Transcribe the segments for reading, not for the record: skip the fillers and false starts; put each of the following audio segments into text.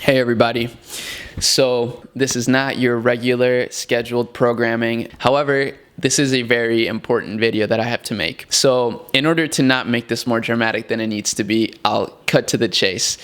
Hey everybody. So this is not your regular scheduled programming. However, this is a very important video that I have to make. So in order to not make this more dramatic than it needs to be, I'll cut to the chase.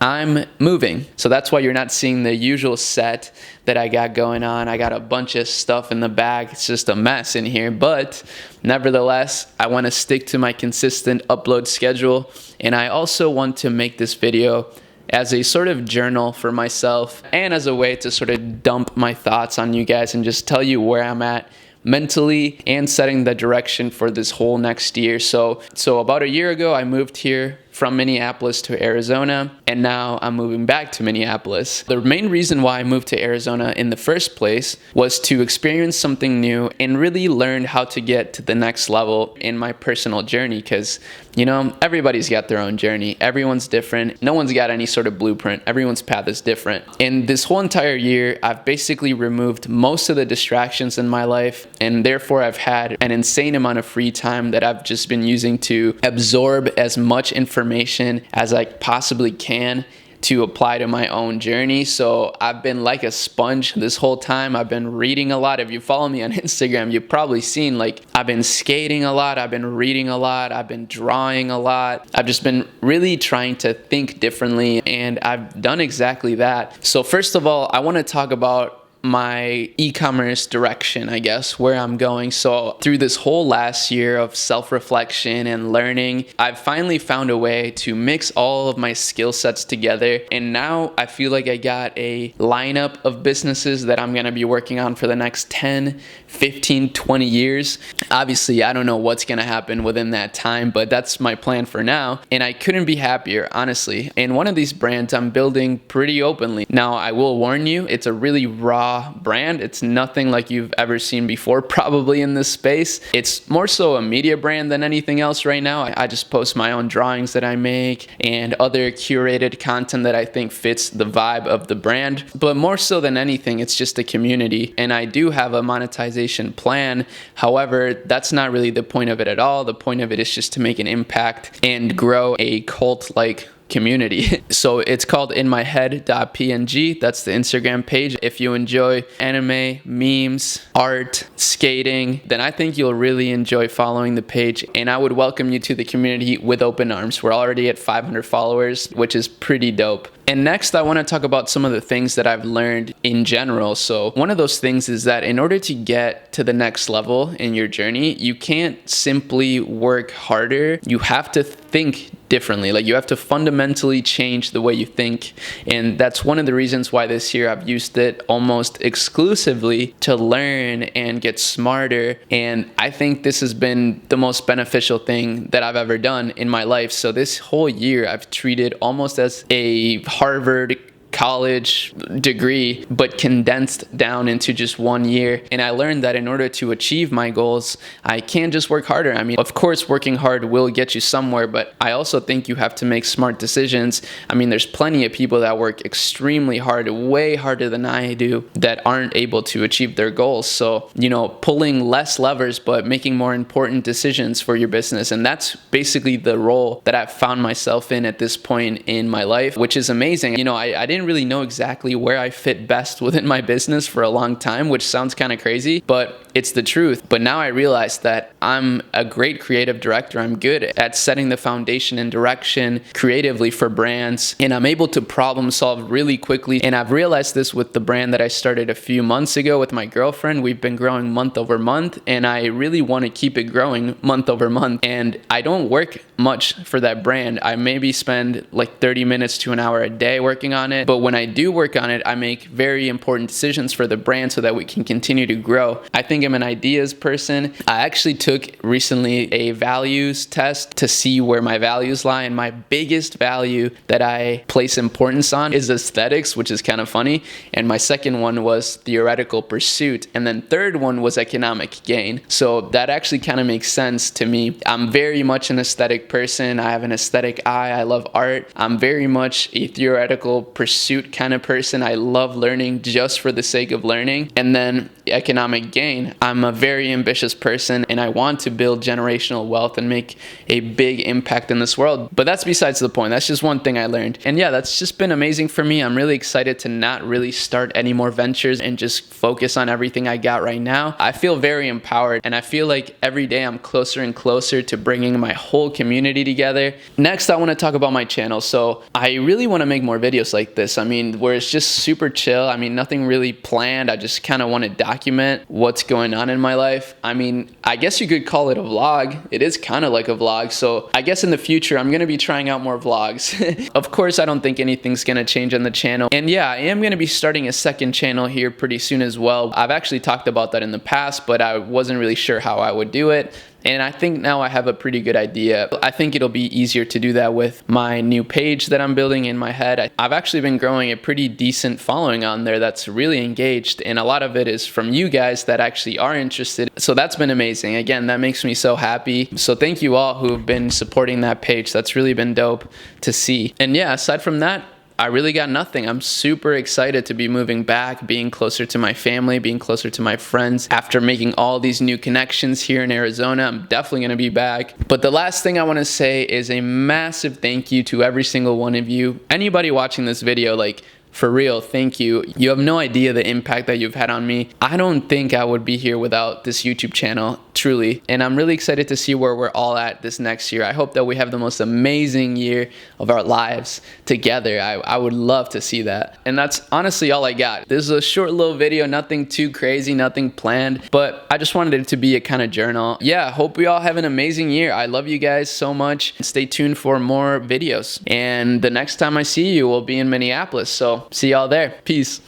I'm moving. So that's why you're not seeing the usual set that I got going on. I got a bunch of stuff in the bag. It's just a mess in here. But nevertheless, I want to stick to my consistent upload schedule. And I also want to make this video as a sort of journal for myself and as a way to sort of dump my thoughts on you guys and just tell you where I'm at mentally and setting the direction for this whole next year. So about a year ago, I moved here from Minneapolis to Arizona, and now I'm moving back to Minneapolis. The main reason why I moved to Arizona in the first place was to experience something new and really learn how to get to the next level in my personal journey, because, you know, everybody's got their own journey. Everyone's different. No one's got any sort of blueprint. Everyone's path is different. And this whole entire year, I've basically removed most of the distractions in my life, and therefore I've had an insane amount of free time that I've just been using to absorb as much information as I possibly can to apply to my own journey. So I've been like a sponge this whole time. I've been reading a lot. If you follow me on Instagram, you've probably seen, like, I've been skating a lot, I've been reading a lot, I've been drawing a lot. I've just been really trying to think differently, and I've done exactly that. So first of all, I want to talk about my e-commerce direction, I guess, where I'm going. So through this whole last year of self-reflection and learning, I've finally found a way to mix all of my skill sets together. And now I feel like I got a lineup of businesses that I'm going to be working on for the next 10, 15, 20 years. Obviously, I don't know what's going to happen within that time, but that's my plan for now. And I couldn't be happier, honestly. And one of these brands I'm building pretty openly. Now, I will warn you, it's a really raw brand. It's nothing like you've ever seen before, probably in this space. It's more so a media brand than anything else right now. I just post my own drawings that I make and other curated content that I think fits the vibe of the brand. But more so than anything, it's just a community. And I do have a monetization plan. However, that's not really the point of it at all. The point of it is just to make an impact and grow a cult-like community. So it's called inmyhead.png. That's the Instagram page. If you enjoy anime, memes, art, skating, then I think you'll really enjoy following the page, and I would welcome you to the community with open arms. We're already at 500 followers, which is pretty dope. And next, I want to talk about some of the things that I've learned in general. So one of those things is that in order to get to the next level in your journey, you can't simply work harder. You have to think differently. Like, you have to fundamentally change the way you think. And that's one of the reasons why this year I've used it almost exclusively to learn and get smarter. And I think this has been the most beneficial thing that I've ever done in my life. So this whole year I've treated almost as a Harvard college degree, but condensed down into just 1 year. And I learned that in order to achieve my goals, I can't just work harder. I mean, of course, working hard will get you somewhere, but I also think you have to make smart decisions. I mean, there's plenty of people that work extremely hard, way harder than I do, that aren't able to achieve their goals. So, you know, pulling less levers, but making more important decisions for your business. And that's basically the role that I've found myself in at this point in my life, which is amazing. You know, I didn't really know exactly where I fit best within my business for a long time, which sounds kind of crazy, but it's the truth. But now I realize that I'm a great creative director. I'm good at setting the foundation and direction creatively for brands, and I'm able to problem solve really quickly. And I've realized this with the brand that I started a few months ago with my girlfriend. We've been growing month over month, and I really want to keep it growing month over month. And I don't work much for that brand. I maybe spend like 30 minutes to an hour a day working on it. But when I do work on it, I make very important decisions for the brand so that we can continue to grow. I think I'm an ideas person. I actually took recently a values test to see where my values lie. And my biggest value that I place importance on is aesthetics, which is kind of funny. And my second one was theoretical pursuit. And then third one was economic gain. So that actually kind of makes sense to me. I'm very much an aesthetic person. I have an aesthetic eye. I love art. I'm very much a theoretical pursuit kind of person. I love learning just for the sake of learning. And then economic gain. I'm a very ambitious person and I want to build generational wealth and make a big impact in this world. But that's besides the point. That's just one thing I learned. And yeah, that's just been amazing for me. I'm really excited to not really start any more ventures and just focus on everything I got right now. I feel very empowered and I feel like every day I'm closer and closer to bringing my whole community together. Next, I want to talk about my channel. So I really want to make more videos like this. I mean, where it's just super chill. I mean, nothing really planned. I just kind of want to document what's going on in my life. I mean, I guess you could call it a vlog. It is kind of like a vlog. So I guess in the future, I'm going to be trying out more vlogs. Of course, I don't think anything's going to change on the channel. And yeah, I am going to be starting a second channel here pretty soon as well. I've actually talked about that in the past, but I wasn't really sure how I would do it. And I think now I have a pretty good idea. I think it'll be easier to do that with my new page that I'm building in my head. I've actually been growing a pretty decent following on there that's really engaged. And a lot of it is from you guys that actually are interested. So that's been amazing. Again, that makes me so happy. So thank you all who have been supporting that page. That's really been dope to see. And yeah, aside from that, I really got nothing. I'm super excited to be moving back, being closer to my family, being closer to my friends. After making all these new connections here in Arizona, I'm definitely going to be back. But the last thing I want to say is a massive thank you to every single one of you. Anybody watching this video, like, for real, thank you. You have no idea the impact that you've had on me. I don't think I would be here without this YouTube channel, truly. And I'm really excited to see where we're all at this next year. I hope that we have the most amazing year of our lives together. I would love to see that. And that's honestly all I got. This is a short little video, nothing too crazy, nothing planned, but I just wanted it to be a kind of journal. Yeah, hope we all have an amazing year. I love you guys so much. Stay tuned for more videos. And the next time I see you will be in Minneapolis. So see y'all there. Peace.